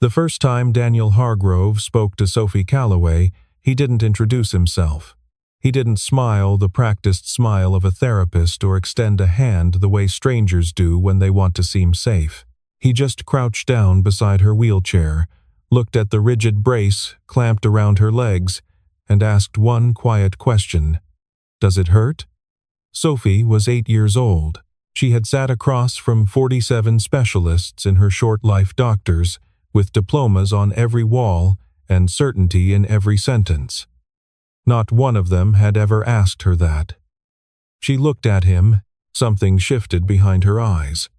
The first time Daniel Hargrove spoke to Sophie Calloway, he didn't introduce himself. He didn't smile the practiced smile of a therapist or extend a hand the way strangers do when they want to seem safe. He just crouched down beside her wheelchair, looked at the rigid brace clamped around her legs, and asked one quiet question. "Does it hurt?" Sophie was 8 years old. She had sat across from 47 specialists in her short-life doctors, with diplomas on every wall and certainty in every sentence. Not one of them had ever asked her that. She looked at him, something shifted behind her eyes.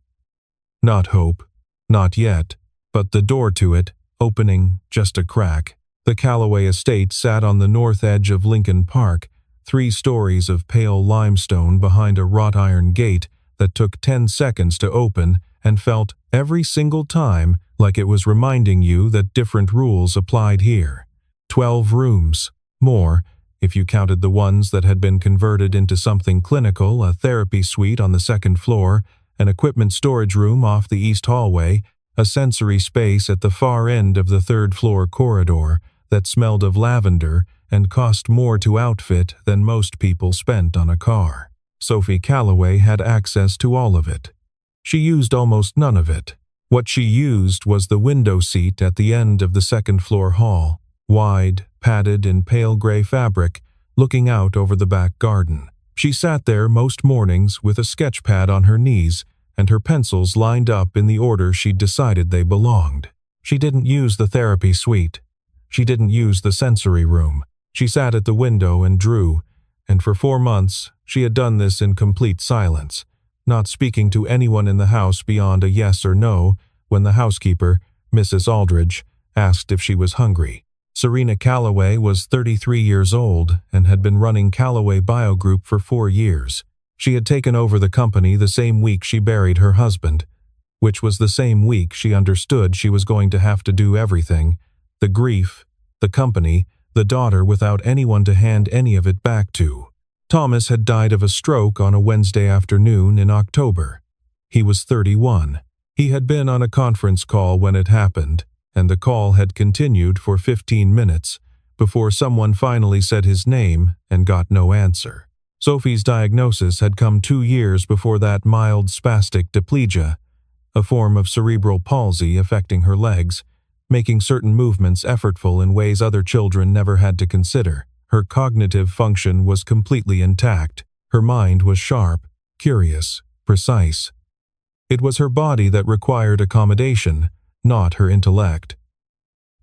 Not hope, not yet, but the door to it, opening just a crack. The Calloway estate sat on the north edge of Lincoln Park, 3 stories of pale limestone behind a wrought iron gate that took 10 seconds to open and felt every single time like it was reminding you that different rules applied here. 12 rooms, more, if you counted the ones that had been converted into something clinical, a therapy suite on the 2nd floor, an equipment storage room off the east hallway, a sensory space at the far end of the 3rd floor corridor that smelled of lavender and cost more to outfit than most people spent on a car. Sophie Calloway had access to all of it. She used almost none of it. What she used was the window seat at the end of the 2nd floor hall, wide, padded in pale gray fabric, looking out over the back garden. She sat there most mornings with a sketch pad on her knees and her pencils lined up in the order she'd decided they belonged. She didn't use the therapy suite. She didn't use the sensory room. She sat at the window and drew, and for 4 months she had done this in complete silence, not speaking to anyone in the house beyond a yes or no when the housekeeper, Mrs. Aldridge, asked if she was hungry. Serena Calloway was 33 years old and had been running Calloway Biogroup for 4 years. She had taken over the company the same week she buried her husband, which was the same week she understood she was going to have to do everything: the grief, the company, the daughter without anyone to hand any of it back to. Thomas had died of a stroke on a Wednesday afternoon in October. He was 31. He had been on a conference call when it happened, and the call had continued for 15 minutes before someone finally said his name and got no answer. Sophie's diagnosis had come 2 years before that: mild spastic diplegia, a form of cerebral palsy affecting her legs, making certain movements effortful in ways other children never had to consider. Her cognitive function was completely intact. Her mind was sharp, curious, precise. It was her body that required accommodation, not her intellect.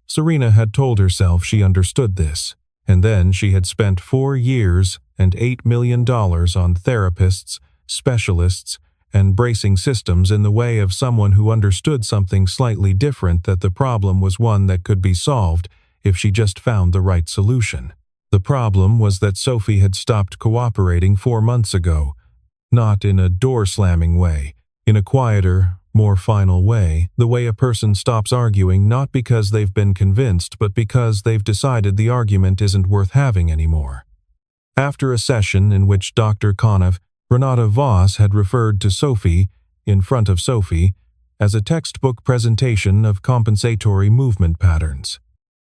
Serena had told herself she understood this, and then she had spent 4 years and $8 million on therapists, specialists, and bracing systems in the way of someone who understood something slightly different, that the problem was one that could be solved if she just found the right solution. The problem was that Sophie had stopped cooperating 4 months ago, not in a door-slamming way, in a quieter, more final way, the way a person stops arguing not because they've been convinced but because they've decided the argument isn't worth having anymore. After a session in which Dr. Conniff, Renata Voss had referred to Sophie, in front of Sophie, as a textbook presentation of compensatory movement patterns.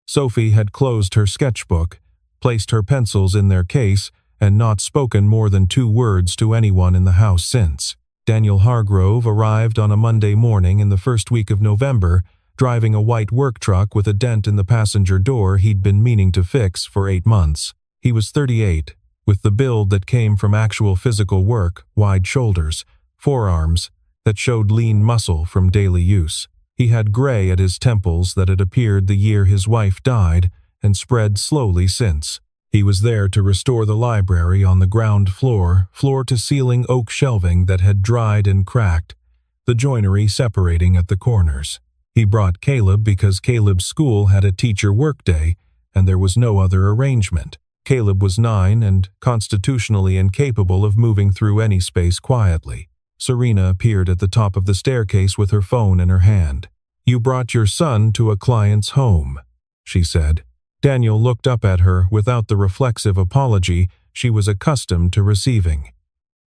Sophie had closed her sketchbook, placed her pencils in their case, and not spoken more than 2 words to anyone in the house since. Daniel Hargrove arrived on a Monday morning in the first week of November, driving a white work truck with a dent in the passenger door he'd been meaning to fix for 8 months. He was 38, with the build that came from actual physical work, wide shoulders, forearms that showed lean muscle from daily use. He had gray at his temples that had appeared the year his wife died and spread slowly since. He was there to restore the library on the ground floor, floor-to-ceiling oak shelving that had dried and cracked, the joinery separating at the corners. He brought Caleb because Caleb's school had a teacher workday, and there was no other arrangement. Caleb was 9 and constitutionally incapable of moving through any space quietly. Serena appeared at the top of the staircase with her phone in her hand. "You brought your son to a client's home," she said. Daniel looked up at her without the reflexive apology she was accustomed to receiving.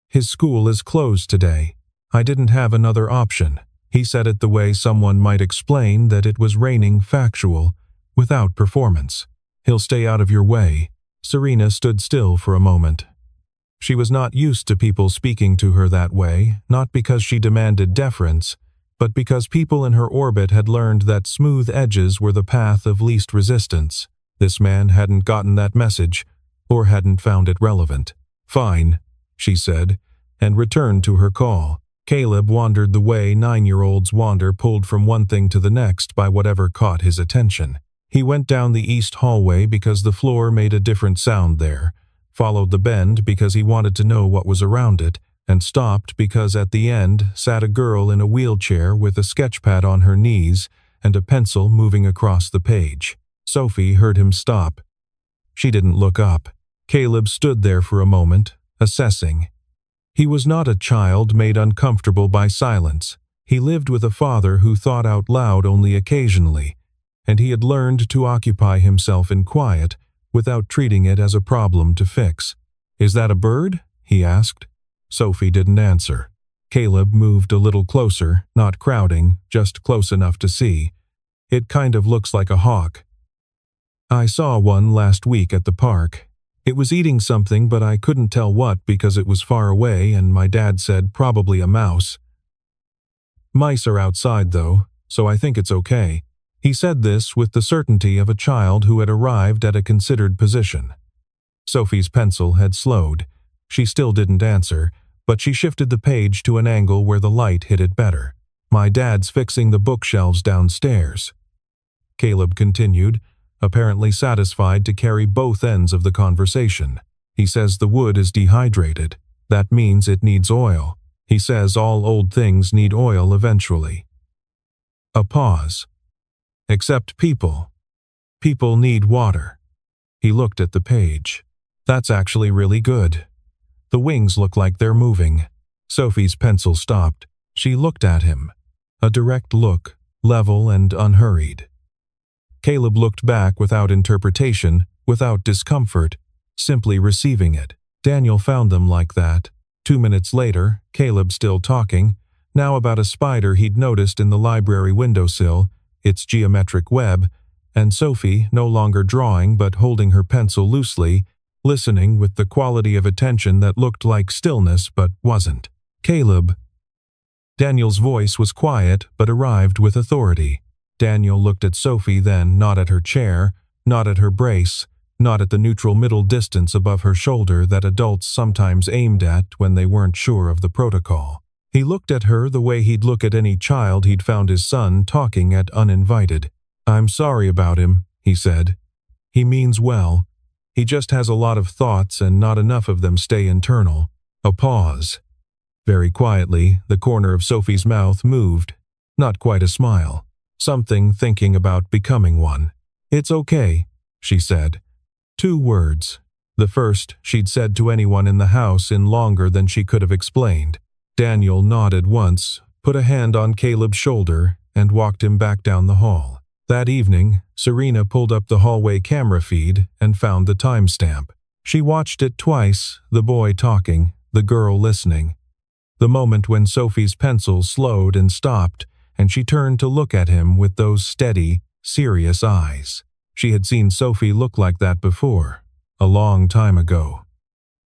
"His school is closed today. I didn't have another option." He said it the way someone might explain that it was raining, factual, without performance. "He'll stay out of your way." Serena stood still for a moment. She was not used to people speaking to her that way, not because she demanded deference, but because people in her orbit had learned that smooth edges were the path of least resistance. This man hadn't gotten that message, or hadn't found it relevant. "Fine," she said, and returned to her call. Caleb wandered the way 9-year-olds wander, pulled from one thing to the next by whatever caught his attention. He went down the east hallway because the floor made a different sound there, followed the bend because he wanted to know what was around it, and stopped because at the end sat a girl in a wheelchair with a sketchpad on her knees and a pencil moving across the page. Sophie heard him stop. She didn't look up. Caleb stood there for a moment, assessing. He was not a child made uncomfortable by silence. He lived with a father who thought out loud only occasionally, and he had learned to occupy himself in quiet without treating it as a problem to fix. "Is that a bird?" he asked. Sophie didn't answer. Caleb moved a little closer, not crowding, just close enough to see. "It kind of looks like a hawk. I saw one last week at the park. It was eating something, but I couldn't tell what because it was far away, and my dad said probably a mouse. Mice are outside, though, so I think it's okay." He said this with the certainty of a child who had arrived at a considered position. Sophie's pencil had slowed. She still didn't answer, but she shifted the page to an angle where the light hit it better. "My dad's fixing the bookshelves downstairs," Caleb continued, apparently satisfied to carry both ends of the conversation. "He says the wood is dehydrated. That means it needs oil. He says all old things need oil eventually." A pause. "Except people. People need water." He looked at the page. "That's actually really good. The wings look like they're moving." Sophie's pencil stopped. She looked at him. A direct look, level and unhurried. Caleb looked back without interpretation, without discomfort, simply receiving it. Daniel found them like that. 2 minutes later, Caleb still talking, now about a spider he'd noticed in the library windowsill, its geometric web, and Sophie no longer drawing but holding her pencil loosely, listening with the quality of attention that looked like stillness but wasn't. "Caleb." Daniel's voice was quiet but arrived with authority. Daniel looked at Sophie then, not at her chair, not at her brace, not at the neutral middle distance above her shoulder that adults sometimes aimed at when they weren't sure of the protocol. He looked at her the way he'd look at any child he'd found his son talking at uninvited. "I'm sorry about him," he said. "He means well. He just has a lot of thoughts and not enough of them stay internal." A pause. Very quietly, the corner of Sophie's mouth moved. Not quite a smile. Something thinking about becoming one. "It's okay," she said. 2 words. The first she'd said to anyone in the house in longer than she could have explained. Daniel nodded once, put a hand on Caleb's shoulder, and walked him back down the hall. That evening, Serena pulled up the hallway camera feed and found the timestamp. She watched it twice, the boy talking, the girl listening. The moment when Sophie's pencil slowed and stopped, and she turned to look at him with those steady, serious eyes. She had seen Sophie look like that before, a long time ago.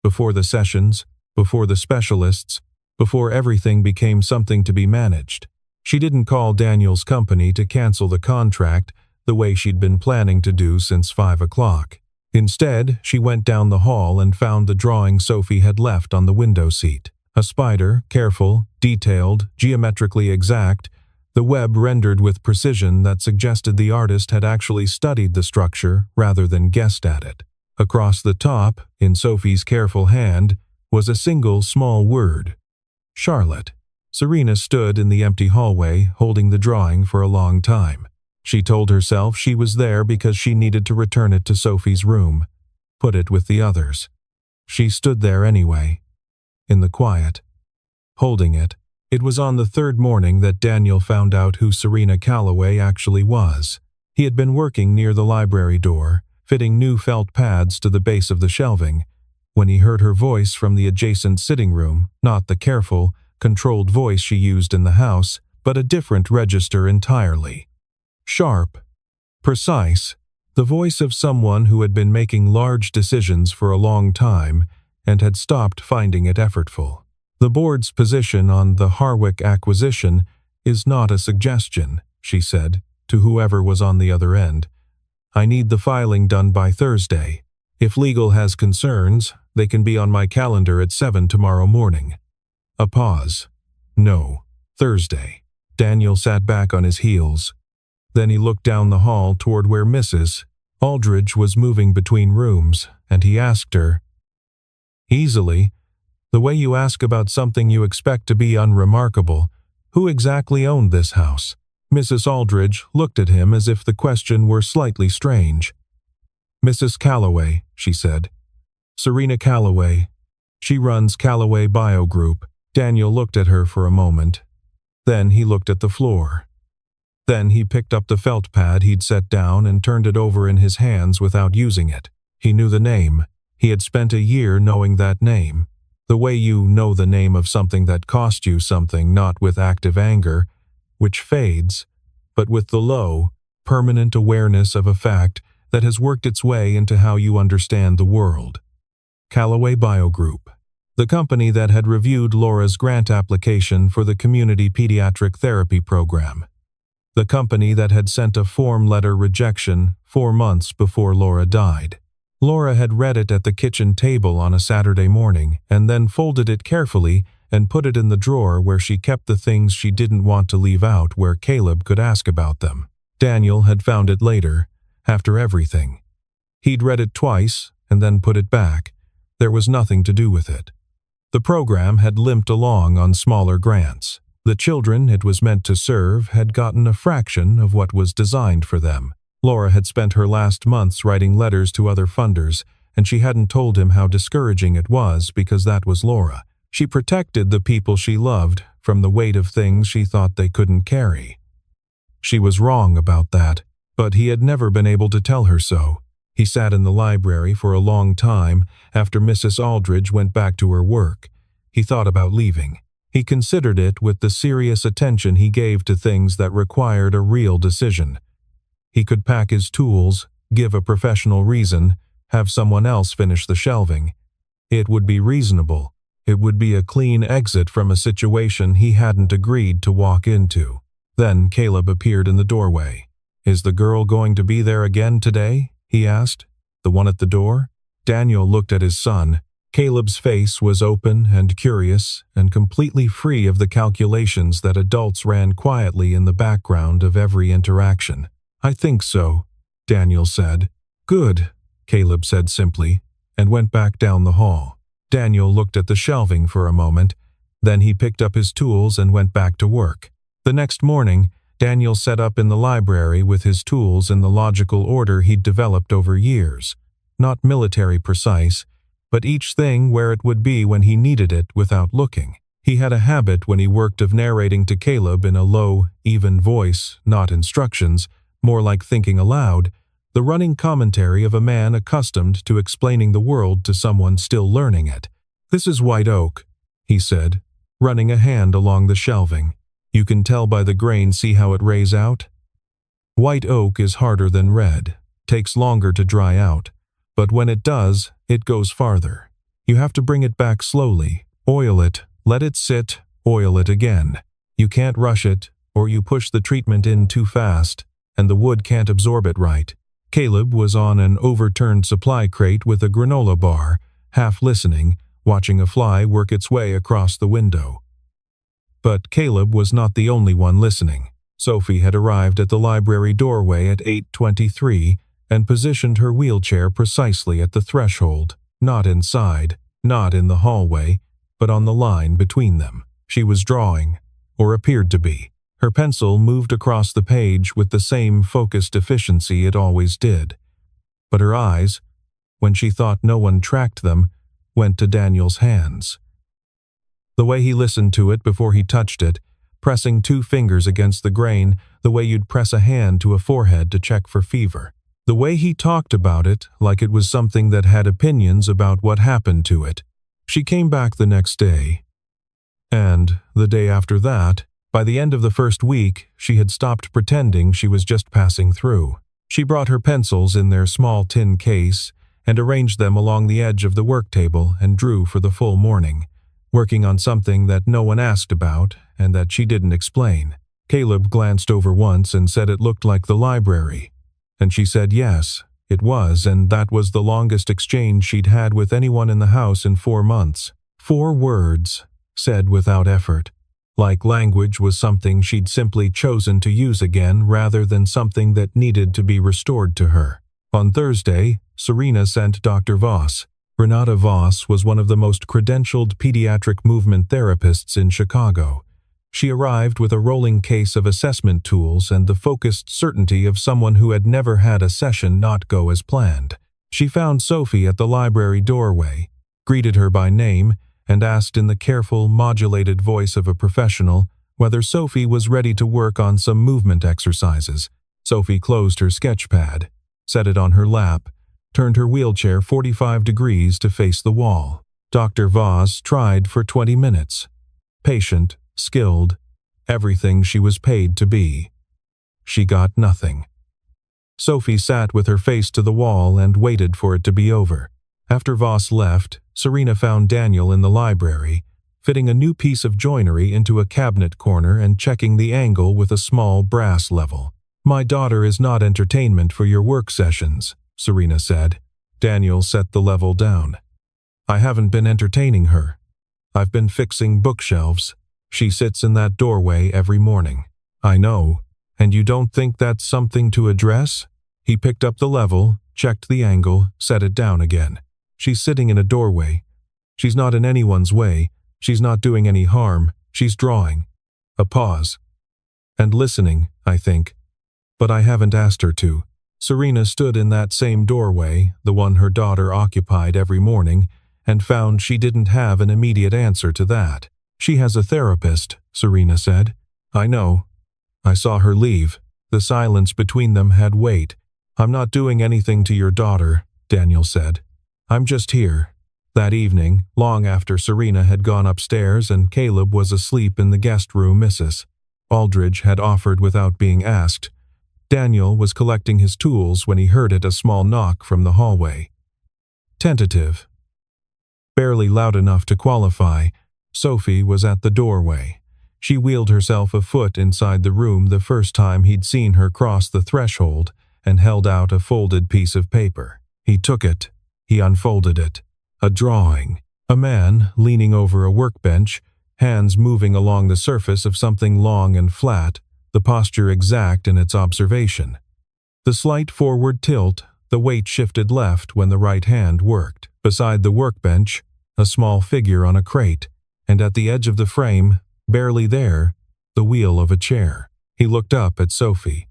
Before the sessions, before the specialists, before everything became something to be managed. She didn't call Daniel's company to cancel the contract the way she'd been planning to do since 5 o'clock. Instead, she went down the hall and found the drawing Sophie had left on the window seat. A spider, careful, detailed, geometrically exact, the web rendered with precision that suggested the artist had actually studied the structure rather than guessed at it. Across the top, in Sophie's careful hand, was a single small word. Charlotte. Serena stood in the empty hallway, holding the drawing for a long time. She told herself she was there because she needed to return it to Sophie's room, put it with the others. She stood there anyway, in the quiet, holding it. It was on the 3rd morning that Daniel found out who Serena Calloway actually was. He had been working near the library door, fitting new felt pads to the base of the shelving, when he heard her voice from the adjacent sitting room, not the careful, controlled voice she used in the house, but a different register entirely. Sharp, precise, the voice of someone who had been making large decisions for a long time and had stopped finding it effortful. The board's position on the Harwick acquisition is not a suggestion, she said, to whoever was on the other end. I need the filing done by Thursday. If legal has concerns, they can be on my calendar at 7 tomorrow morning. A pause. No, Thursday. Daniel sat back on his heels. Then he looked down the hall toward where Mrs. Aldridge was moving between rooms, and he asked her, easily, the way you ask about something you expect to be unremarkable, who exactly owned this house? Mrs. Aldridge looked at him as if the question were slightly strange. Mrs. Calloway, she said. Serena Calloway. She runs Calloway Bio Group. Daniel looked at her for a moment. Then he looked at the floor. Then he picked up the felt pad he'd set down and turned it over in his hands without using it. He knew the name. He had spent a year knowing that name. The way you know the name of something that cost you something, not with active anger, which fades, but with the low, permanent awareness of a fact that has worked its way into how you understand the world. Calloway Bio Group, the company that had reviewed Laura's grant application for the Community Pediatric Therapy Program. The company that had sent a form letter rejection 4 months before Laura died. Laura had read it at the kitchen table on a Saturday morning and then folded it carefully and put it in the drawer where she kept the things she didn't want to leave out where Caleb could ask about them. Daniel had found it later, after everything. He'd read it twice and then put it back. There was nothing to do with it. The program had limped along on smaller grants. The children it was meant to serve had gotten a fraction of what was designed for them. Laura had spent her last months writing letters to other funders, and she hadn't told him how discouraging it was because that was Laura. She protected the people she loved from the weight of things she thought they couldn't carry. She was wrong about that, but he had never been able to tell her so. He sat in the library for a long time after Mrs. Aldridge went back to her work. He thought about leaving. He considered it with the serious attention he gave to things that required a real decision. He could pack his tools, give a professional reason, have someone else finish the shelving. It would be reasonable. It would be a clean exit from a situation he hadn't agreed to walk into. Then Caleb appeared in the doorway. Is the girl going to be there again today? He asked. The one at the door? Daniel looked at his son. Caleb's face was open and curious and completely free of the calculations that adults ran quietly in the background of every interaction. I think so, Daniel said. Good, Caleb said simply, and went back down the hall. Daniel looked at the shelving for a moment. Then he picked up his tools and went back to work. The next morning, Daniel set up in the library with his tools in the logical order he'd developed over years. Not military precise, but each thing where it would be when he needed it without looking. He had a habit when he worked of narrating to Caleb in a low, even voice, not instructions, more like thinking aloud, the running commentary of a man accustomed to explaining the world to someone still learning it. This is white oak, he said, running a hand along the shelving. You can tell by the grain, see how it rays out? White oak is harder than red, takes longer to dry out, but when it does, it goes farther. You have to bring it back slowly, oil it, let it sit, oil it again. You can't rush it, or you push the treatment in too fast, and the wood can't absorb it right. Caleb was on an overturned supply crate with a granola bar, half listening, watching a fly work its way across the window. But Caleb was not the only one listening. Sophie had arrived at the library doorway at 8:23 and positioned her wheelchair precisely at the threshold, not inside, not in the hallway, but on the line between them. She was drawing, or appeared to be. Her pencil moved across the page with the same focused efficiency it always did. But her eyes, when she thought no one tracked them, went to Daniel's hands. The way he listened to it before he touched it, pressing 2 fingers against the grain the way you'd press a hand to a forehead to check for fever. The way he talked about it like it was something that had opinions about what happened to it. She came back the next day. And the day after that, By the end of the first week, she had stopped pretending she was just passing through. She brought her pencils in their small tin case and arranged them along the edge of the work table and drew for the full morning, working on something that no one asked about and that she didn't explain. Caleb glanced over once and said it looked like the library. And she said yes, it was, and that was the longest exchange she'd had with anyone in the house in 4 months. 4 words, said without effort. Like language was something she'd simply chosen to use again rather than something that needed to be restored to her. On Thursday, Serena sent Dr. Voss. Renata Voss was one of the most credentialed pediatric movement therapists in Chicago. She arrived with a rolling case of assessment tools and the focused certainty of someone who had never had a session not go as planned. She found Sophie at the library doorway, greeted her by name, and asked in the careful, modulated voice of a professional whether Sophie was ready to work on some movement exercises. Sophie closed her sketch pad, set it on her lap, turned her wheelchair 45 degrees to face the wall. Dr. Voss tried for 20 minutes. Patient, skilled, everything she was paid to be. She got nothing. Sophie sat with her face to the wall and waited for it to be over. After Voss left, Serena found Daniel in the library, fitting a new piece of joinery into a cabinet corner and checking the angle with a small brass level. "My daughter is not entertainment for your work sessions," Serena said. Daniel set the level down. "I haven't been entertaining her. I've been fixing bookshelves. She sits in that doorway every morning." "I know. And you don't think that's something to address?" He picked up the level, checked the angle, set it down again. "She's sitting in a doorway. She's not in anyone's way. She's not doing any harm. She's drawing." A pause. "And listening, I think. But I haven't asked her to." Serena stood in that same doorway, the one her daughter occupied every morning, and found she didn't have an immediate answer to that. "She has a therapist," Serena said. "I know. I saw her leave." The silence between them had weight. "I'm not doing anything to your daughter," Daniel said. "I'm just here." That evening, long after Serena had gone upstairs and Caleb was asleep in the guest room, Mrs. Aldridge had offered without being asked. Daniel was collecting his tools when he heard a small knock from the hallway. Tentative. Barely loud enough to qualify, Sophie was at the doorway. She wheeled herself a foot inside the room the first time he'd seen her cross the threshold and held out a folded piece of paper. He took it. He unfolded it. A drawing. A man leaning over a workbench, hands moving along the surface of something long and flat, the posture exact in its observation. The slight forward tilt, the weight shifted left when the right hand worked. Beside the workbench, a small figure on a crate, and at the edge of the frame, barely there, the wheel of a chair. He looked up at Sophie.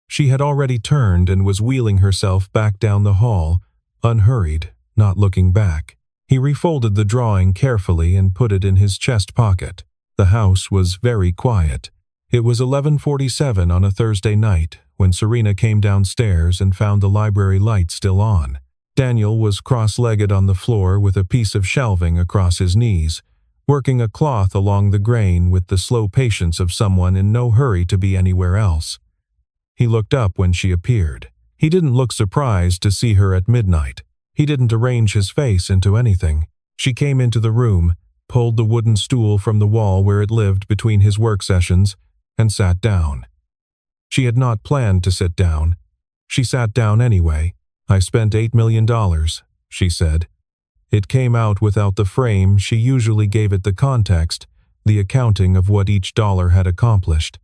She had already turned and was wheeling herself back down the hall, unhurried, not looking back. He refolded the drawing carefully and put it in his chest pocket. The house was very quiet. It was 11:47 on a Thursday night when Serena came downstairs and found the library light still on. Daniel was cross-legged on the floor with a piece of shelving across his knees, working a cloth along the grain with the slow patience of someone in no hurry to be anywhere else. He looked up when she appeared. He didn't look surprised to see her at midnight. He didn't arrange his face into anything. She came into the room, pulled the wooden stool from the wall where it lived between his work sessions, and sat down. She had not planned to sit down. She sat down anyway. "I spent $8 million, she said. It came out without the frame she usually gave it the context, the accounting of what each dollar had accomplished.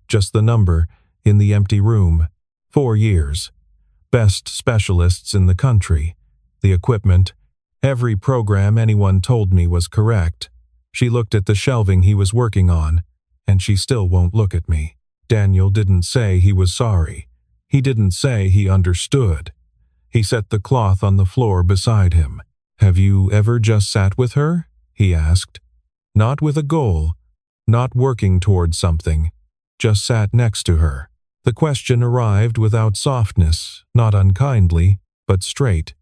Just the number, in the empty room. 4 years. Best specialists in the country. The equipment. Every program anyone told me was correct. She looked at the shelving he was working on, and she still won't look at me." Daniel didn't say he was sorry. He didn't say he understood. He set the cloth on the floor beside him. "Have you ever just sat with her?" he asked. "Not with a goal, not working towards something, just sat next to her." The question arrived without softness, not unkindly, but straight.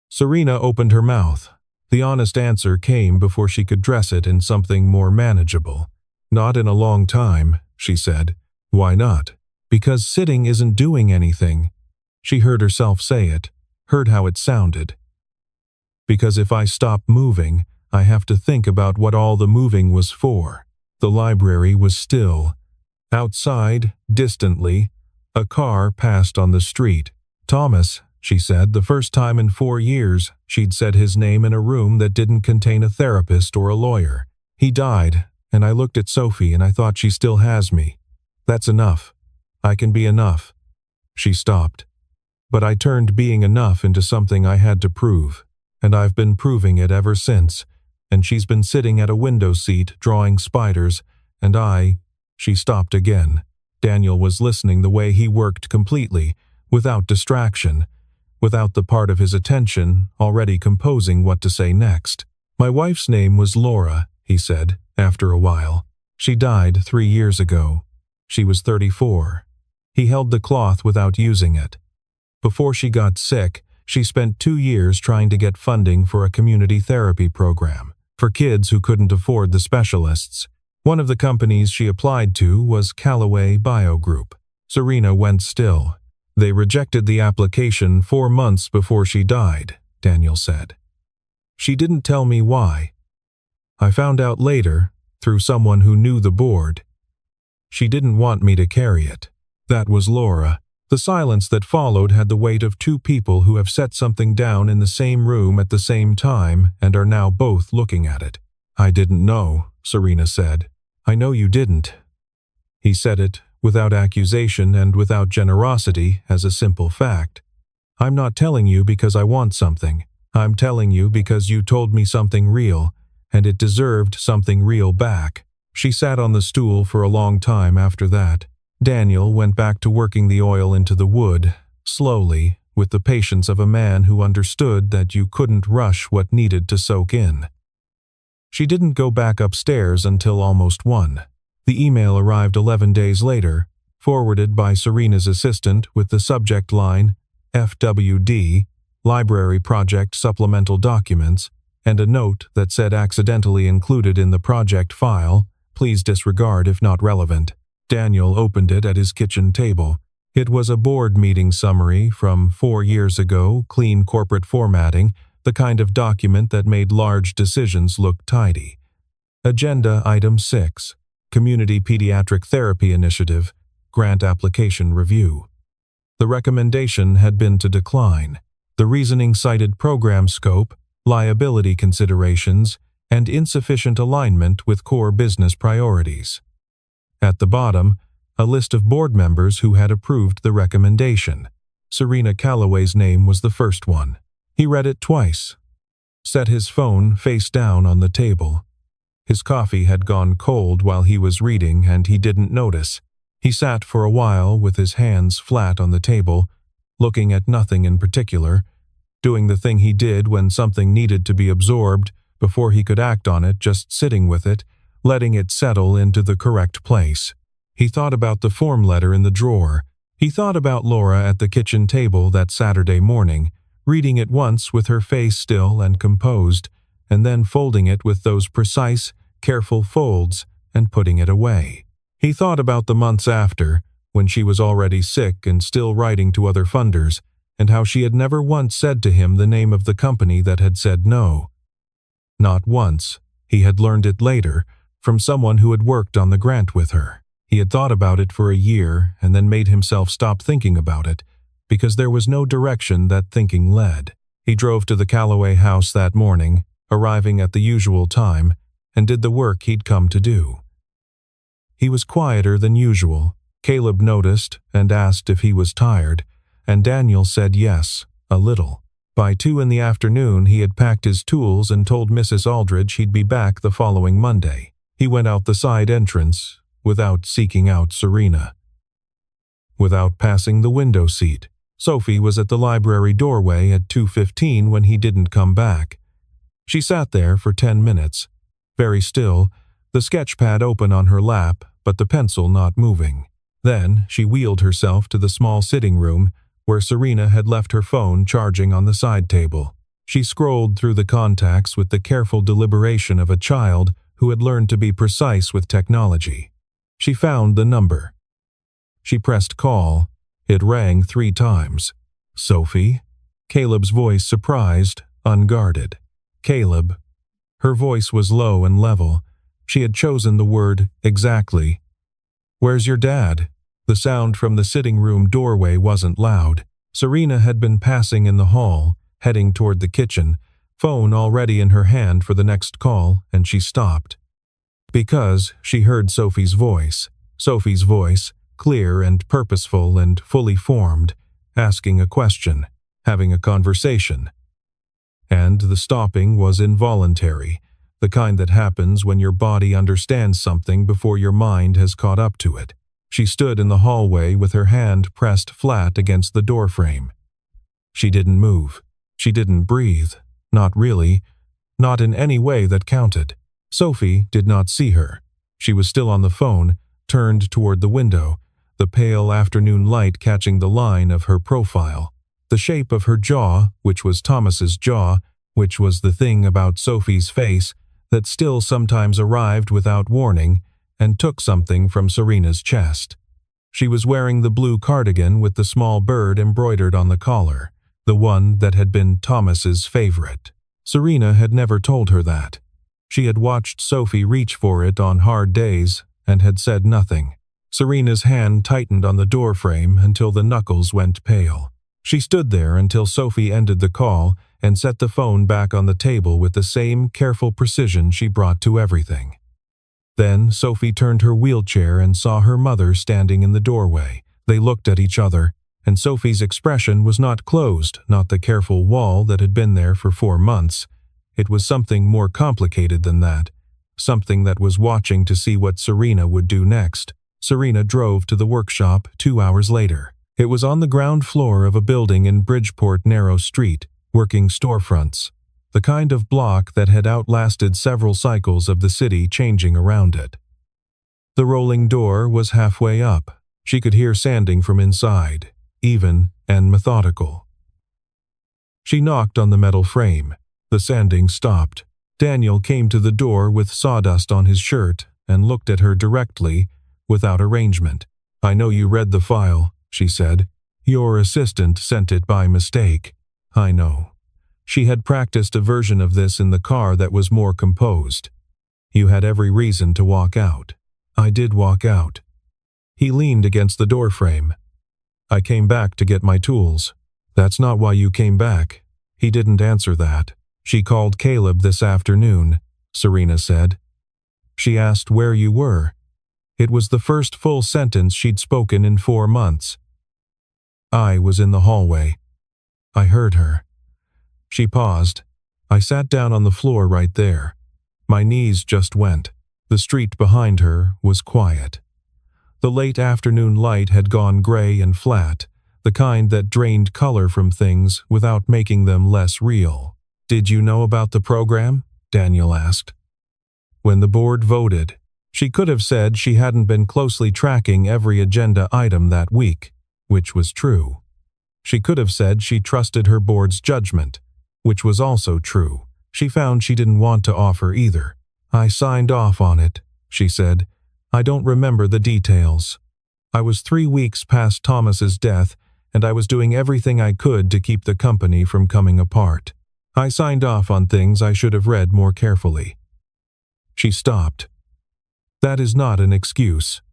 Serena opened her mouth. The honest answer came before she could dress it in something more manageable. Not in a long time, she said. Why not? Because sitting isn't doing anything. She heard herself say it, heard how it sounded. Because if I stop moving, I have to think about what all the moving was for. The library was still. Outside, distantly, a car passed on the street. Thomas, she said, the first time in 4 years she'd said his name in a room that didn't contain a therapist or a lawyer. He died, and I looked at Sophie and I thought she still has me. That's enough. I can be enough. She stopped. But I turned being enough into something I had to prove, and I've been proving it ever since, and she's been sitting at a window seat drawing spiders, and She stopped again. Daniel was listening the way he worked completely, without distraction, without the part of his attention already composing what to say next. My wife's name was Laura, he said, after a while. She died 3 years ago. She was 34. He held the cloth without using it. Before she got sick, she spent 2 years trying to get funding for a community therapy program for kids who couldn't afford the specialists. One of the companies she applied to was Callaway Bio Group. Serena went still. They rejected the application 4 months before she died, Daniel said. She didn't tell me why. I found out later, through someone who knew the board. She didn't want me to carry it. That was Laura. The silence that followed had the weight of 2 people who have set something down in the same room at the same time and are now both looking at it. I didn't know, Serena said. I know you didn't. He said it without accusation and without generosity as a simple fact. I'm not telling you because I want something. I'm telling you because you told me something real, and it deserved something real back. She sat on the stool for a long time after that. Daniel went back to working the oil into the wood, slowly, with the patience of a man who understood that you couldn't rush what needed to soak in. She didn't go back upstairs until almost 1. The email arrived 11 days later, forwarded by Serena's assistant with the subject line, FWD, Library Project Supplemental Documents, and a note that said accidentally included in the project file, please disregard if not relevant. Daniel opened it at his kitchen table. It was a board meeting summary from 4 years ago, clean corporate formatting, the kind of document that made large decisions look tidy. Agenda Item 6, Community Pediatric Therapy Initiative, Grant Application Review. The recommendation had been to decline. The reasoning cited program scope, liability considerations, and insufficient alignment with core business priorities. At the bottom, a list of board members who had approved the recommendation. Serena Callaway's name was the first one. He read it twice, set his phone face down on the table. His coffee had gone cold while he was reading and he didn't notice. He sat for a while with his hands flat on the table, looking at nothing in particular, doing the thing he did when something needed to be absorbed before he could act on it, just sitting with it, letting it settle into the correct place. He thought about the form letter in the drawer. He thought about Laura at the kitchen table that Saturday morning, reading it once with her face still and composed, and then folding it with those precise, careful folds and putting it away. He thought about the months after, when she was already sick and still writing to other funders, and how she had never once said to him the name of the company that had said no. Not once. He had learned it later, from someone who had worked on the grant with her. He had thought about it for a year and then made himself stop thinking about it, because there was no direction that thinking led. He drove to the Callaway house that morning, arriving at the usual time, and did the work he'd come to do. He was quieter than usual. Caleb noticed and asked if he was tired, and Daniel said yes, a little. By 2 in the afternoon he had packed his tools and told Mrs. Aldridge he'd be back the following Monday. He went out the side entrance, without seeking out Serena. Without passing the window seat. Sophie was at the library doorway at 2:15 when he didn't come back. She sat there for 10 minutes, very still, the sketch pad open on her lap, but the pencil not moving. Then she wheeled herself to the small sitting room, where Serena had left her phone charging on the side table. She scrolled through the contacts with the careful deliberation of a child who had learned to be precise with technology. She found the number. She pressed call. It rang 3 times. "Sophie?" Caleb's voice, surprised, unguarded. "Caleb." Her voice was low and level. She had chosen the word exactly. "Where's your dad?" The sound from the sitting room doorway wasn't loud. Serena had been passing in the hall, heading toward the kitchen, phone already in her hand for the next call, and she stopped. Because she heard Sophie's voice, clear and purposeful and fully formed, asking a question, having a conversation. And the stopping was involuntary, the kind that happens when your body understands something before your mind has caught up to it. She stood in the hallway with her hand pressed flat against the doorframe. She didn't move. She didn't breathe. Not really. Not in any way that counted. Sophie did not see her. She was still on the phone, turned toward the window, the pale afternoon light catching the line of her profile. The shape of her jaw, which was Thomas's jaw, which was the thing about Sophie's face that still sometimes arrived without warning and took something from Serena's chest. She was wearing the blue cardigan with the small bird embroidered on the collar, the one that had been Thomas's favorite. Serena had never told her that. She had watched Sophie reach for it on hard days and had said nothing. Serena's hand tightened on the doorframe until the knuckles went pale. She stood there until Sophie ended the call and set the phone back on the table with the same careful precision she brought to everything. Then Sophie turned her wheelchair and saw her mother standing in the doorway. They looked at each other, and Sophie's expression was not closed, not the careful wall that had been there for 4 months. It was something more complicated than that, something that was watching to see what Serena would do next. Serena drove to the workshop 2 hours later. It was on the ground floor of a building in Bridgeport Narrow Street, working storefronts, the kind of block that had outlasted several cycles of the city changing around it. The rolling door was halfway up. She could hear sanding from inside, even and methodical. She knocked on the metal frame. The sanding stopped. Daniel came to the door with sawdust on his shirt and looked at her directly, without arrangement. "I know you read the file," she said. "Your assistant sent it by mistake." "I know." She had practiced a version of this in the car that was more composed. "You had every reason to walk out." "I did walk out." He leaned against the doorframe. "I came back to get my tools." "That's not why you came back." He didn't answer that. "She called Caleb this afternoon," Serena said. She asked where you were. It was the first full sentence she'd spoken in 4 months. "I was in the hallway. I heard her." She paused. "I sat down on the floor right there. My knees just went." The street behind her was quiet. The late afternoon light had gone gray and flat, the kind that drained color from things without making them less real. "Did you know about the program?" Daniel asked. "When the board voted." She could have said she hadn't been closely tracking every agenda item that week, which was true. She could have said she trusted her board's judgment, which was also true. She found she didn't want to offer either. "I signed off on it," she said. "I don't remember the details. I was 3 weeks past Thomas's death, and I was doing everything I could to keep the company from coming apart. I signed off on things I should have read more carefully." She stopped. "That is not an excuse."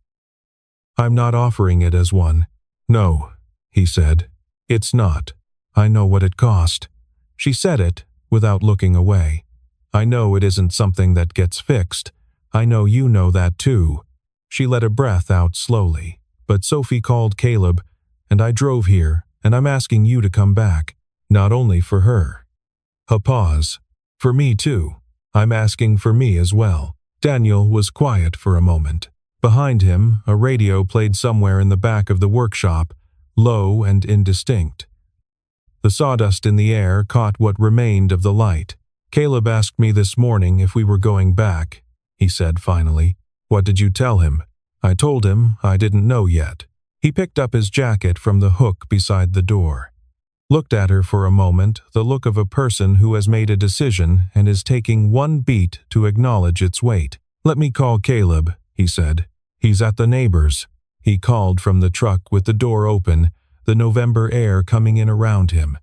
"I'm not offering it as one." "No," he said. "It's not. I know what it cost." She said it without looking away. "I know it isn't something that gets fixed. I know you know that too." She let a breath out slowly. "But Sophie called Caleb, and I drove here, and I'm asking you to come back. Not only for her." A pause. "For me too. I'm asking for me as well." Daniel was quiet for a moment. Behind him, a radio played somewhere in the back of the workshop, low and indistinct. The sawdust in the air caught what remained of the light. "Caleb asked me this morning if we were going back," he said finally. "What did you tell him?" "I told him I didn't know yet." He picked up his jacket from the hook beside the door. looked at her for a moment, the look of a person who has made a decision and is taking one beat to acknowledge its weight. "Let me call Caleb," he said. "He's at the neighbor's." He called from the truck with the door open, the November air coming in around him.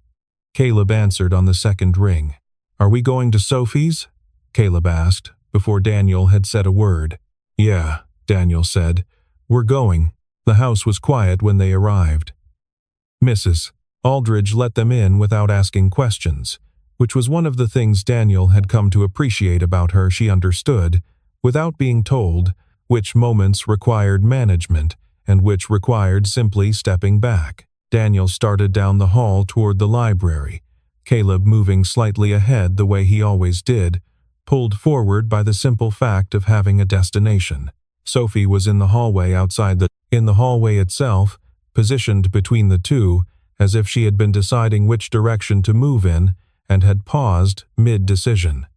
Caleb answered on the second ring. "Are we going to Sophie's?" Caleb asked, before Daniel had said a word. "Yeah," Daniel said. "We're going." The house was quiet when they arrived. Mrs. Aldridge let them in without asking questions, which was one of the things Daniel had come to appreciate about her. She understood, without being told, which moments required management and which required simply stepping back. Daniel started down the hall toward the library, Caleb moving slightly ahead the way he always did, pulled forward by the simple fact of having a destination. Sophie was in the hallway in the hallway itself, positioned between the two, as if she had been deciding which direction to move in and had paused mid-decision.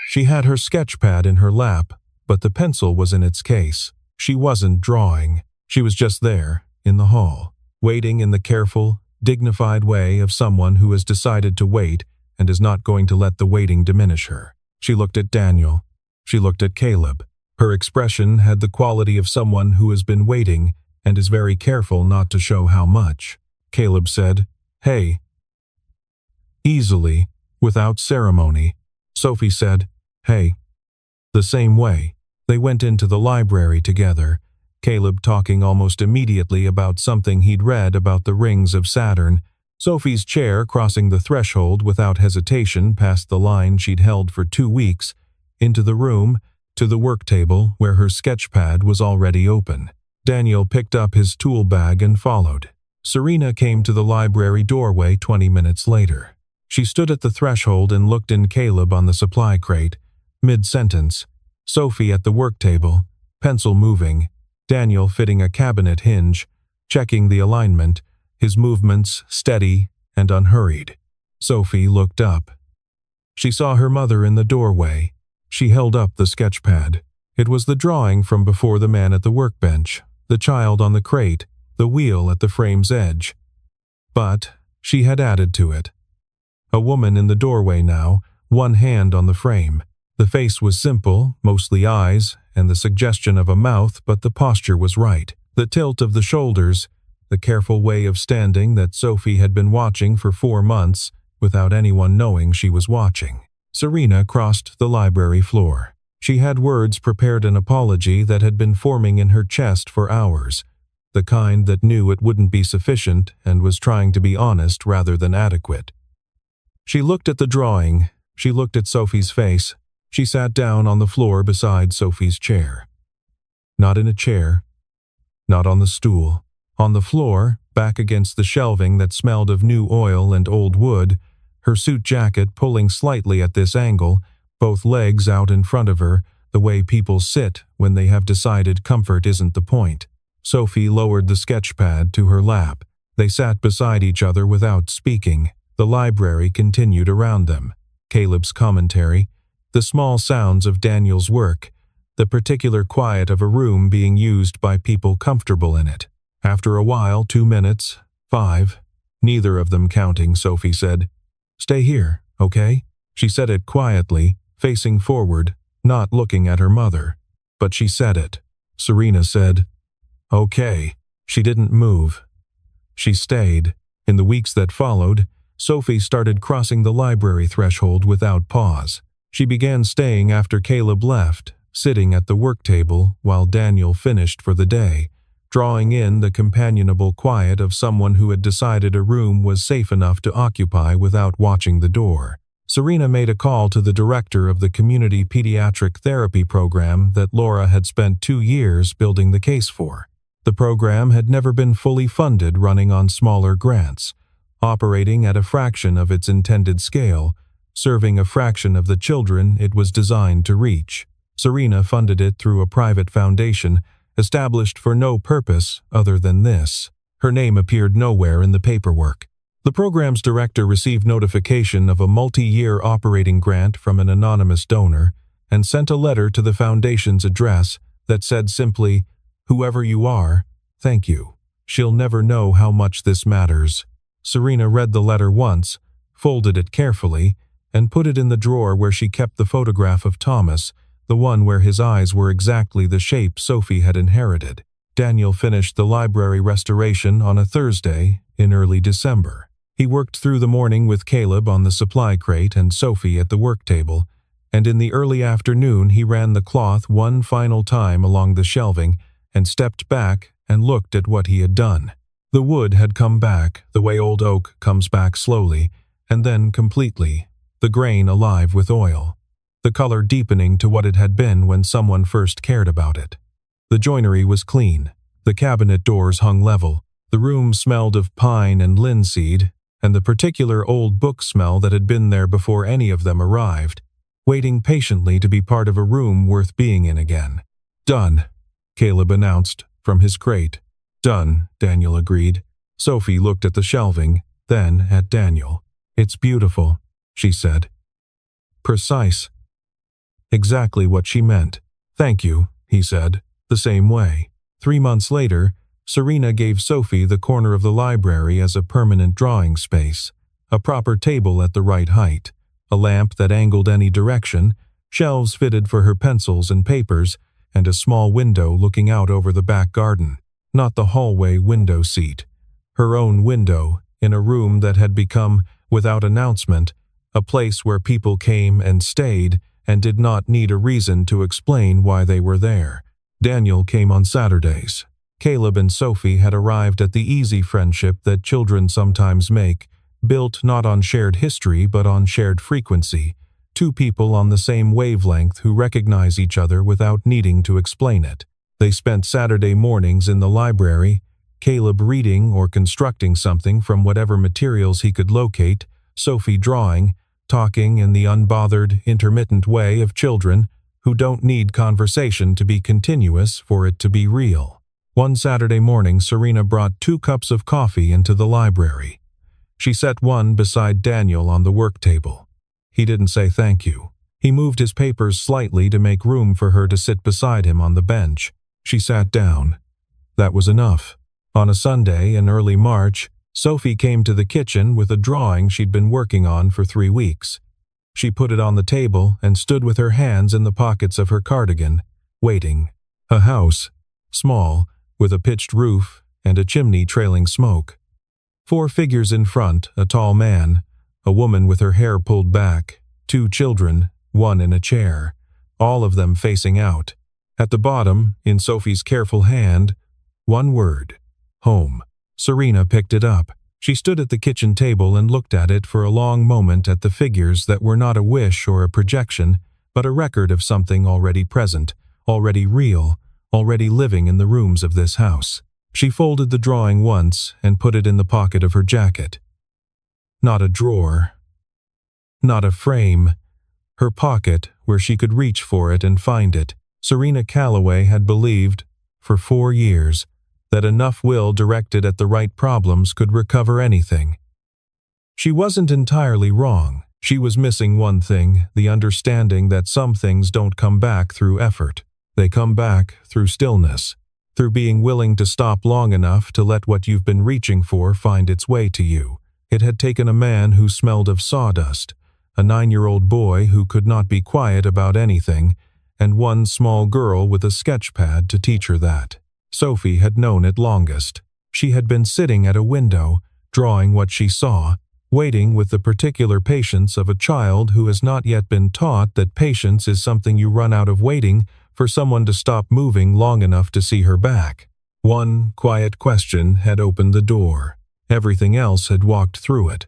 She had her sketch pad in her lap, but the pencil was in its case. She wasn't drawing. She was just there, in the hall, waiting in the careful, dignified way of someone who has decided to wait and is not going to let the waiting diminish her. She looked at Daniel. She looked at Caleb. Her expression had the quality of someone who has been waiting and is very careful not to show how much. Caleb said, "Hey." Easily, without ceremony. Sophie said, "Hey." The same way. They went into the library together, Caleb talking almost immediately about something he'd read about the rings of Saturn, Sophie's chair crossing the threshold without hesitation past the line she'd held for 2 weeks, into the room, to the work table where her sketch pad was already open. Daniel picked up his tool bag and followed. Serena came to the library doorway 20 minutes later. She stood at the threshold and looked in Caleb on the supply crate, mid-sentence, Sophie at the work table, pencil moving, Daniel fitting a cabinet hinge, checking the alignment, his movements steady and unhurried. Sophie looked up. She saw her mother in the doorway. She held up the sketch pad. It was the drawing from before the man at the workbench, the child on the crate, the wheel at the frame's edge. But she had added to it. A woman in the doorway now, one hand on the frame. The face was simple, mostly eyes, and the suggestion of a mouth, but the posture was right. The tilt of the shoulders, the careful way of standing that Sophie had been watching for 4 months without anyone knowing she was watching. Serena crossed the library floor. She had words prepared, an apology that had been forming in her chest for hours, the kind that knew it wouldn't be sufficient and was trying to be honest rather than adequate. She looked at the drawing. She looked at Sophie's face. She sat down on the floor beside Sophie's chair. Not in a chair. Not on the stool. On the floor, back against the shelving that smelled of new oil and old wood, her suit jacket pulling slightly at this angle, both legs out in front of her, the way people sit when they have decided comfort isn't the point. Sophie lowered the sketch pad to her lap. They sat beside each other without speaking. The library continued around them. Caleb's commentary, the small sounds of Daniel's work, the particular quiet of a room being used by people comfortable in it. After a while, 2 minutes, 5, neither of them counting, Sophie said, "Stay here, okay?" She said it quietly, facing forward, not looking at her mother. But she said it. Serena said, "Okay." She didn't move. She stayed. In the weeks that followed, Sophie started crossing the library threshold without pause. She began staying after Caleb left, sitting at the work table while Daniel finished for the day, drawing in the companionable quiet of someone who had decided a room was safe enough to occupy without watching the door. Serena made a call to the director of the community pediatric therapy program that Laura had spent 2 years building the case for. The program had never been fully funded, running on smaller grants, operating at a fraction of its intended scale, serving a fraction of the children it was designed to reach. Serena funded it through a private foundation established for no purpose other than this. Her name appeared nowhere in the paperwork. The program's director received notification of a multi-year operating grant from an anonymous donor and sent a letter to the foundation's address that said simply, "Whoever you are, thank you. She'll never know how much this matters." Serena read the letter once, folded it carefully, and put it in the drawer where she kept the photograph of Thomas, the one where his eyes were exactly the shape Sophie had inherited. Daniel finished the library restoration on a Thursday in early December. He worked through the morning with Caleb on the supply crate and Sophie at the work table, and in the early afternoon he ran the cloth one final time along the shelving and stepped back and looked at what he had done. The wood had come back, the way old oak comes back slowly, and then completely, the grain alive with oil, the color deepening to what it had been when someone first cared about it. The joinery was clean, the cabinet doors hung level, the room smelled of pine and linseed, and the particular old book smell that had been there before any of them arrived, waiting patiently to be part of a room worth being in again. "Done," Caleb announced from his crate. "Done," Daniel agreed. Sophie looked at the shelving, then at Daniel. "It's beautiful," she said. Precise. Exactly what she meant. "Thank you," he said, the same way. 3 months later, Serena gave Sophie the corner of the library as a permanent drawing space, a proper table at the right height, a lamp that angled any direction, shelves fitted for her pencils and papers, and a small window looking out over the back garden. Not the hallway window seat. Her own window, in a room that had become, without announcement, a place where people came and stayed and did not need a reason to explain why they were there. Daniel came on Saturdays. Caleb and Sophie had arrived at the easy friendship that children sometimes make, built not on shared history but on shared frequency, two people on the same wavelength who recognize each other without needing to explain it. They spent Saturday mornings in the library, Caleb reading or constructing something from whatever materials he could locate, Sophie drawing, talking in the unbothered, intermittent way of children who don't need conversation to be continuous for it to be real. One Saturday morning, Serena brought 2 cups of coffee into the library. She set one beside Daniel on the work table. He didn't say thank you. He moved his papers slightly to make room for her to sit beside him on the bench. She sat down. That was enough. On a Sunday in early March, Sophie came to the kitchen with a drawing she'd been working on for 3 weeks. She put it on the table and stood with her hands in the pockets of her cardigan, waiting. A house, small, with a pitched roof and a chimney trailing smoke. 4 figures in front, a tall man, a woman with her hair pulled back, 2 children, one in a chair, all of them facing out. At the bottom, in Sophie's careful hand, one word, home. Serena picked it up. She stood at the kitchen table and looked at it for a long moment at the figures that were not a wish or a projection, but a record of something already present, already real, already living in the rooms of this house. She folded the drawing once and put it in the pocket of her jacket. Not a drawer. Not a frame. Her pocket, where she could reach for it and find it. Serena Calloway had believed, for 4 years, that enough will directed at the right problems could recover anything. She wasn't entirely wrong. She was missing one thing, the understanding that some things don't come back through effort. They come back through stillness, through being willing to stop long enough to let what you've been reaching for find its way to you. It had taken a man who smelled of sawdust, a 9-year-old boy who could not be quiet about anything, and one small girl with a sketch pad to teach her that. Sophie had known it longest. She had been sitting at a window, drawing what she saw, waiting with the particular patience of a child who has not yet been taught that patience is something you run out of waiting for someone to stop moving long enough to see her back. One quiet question had opened the door. Everything else had walked through it.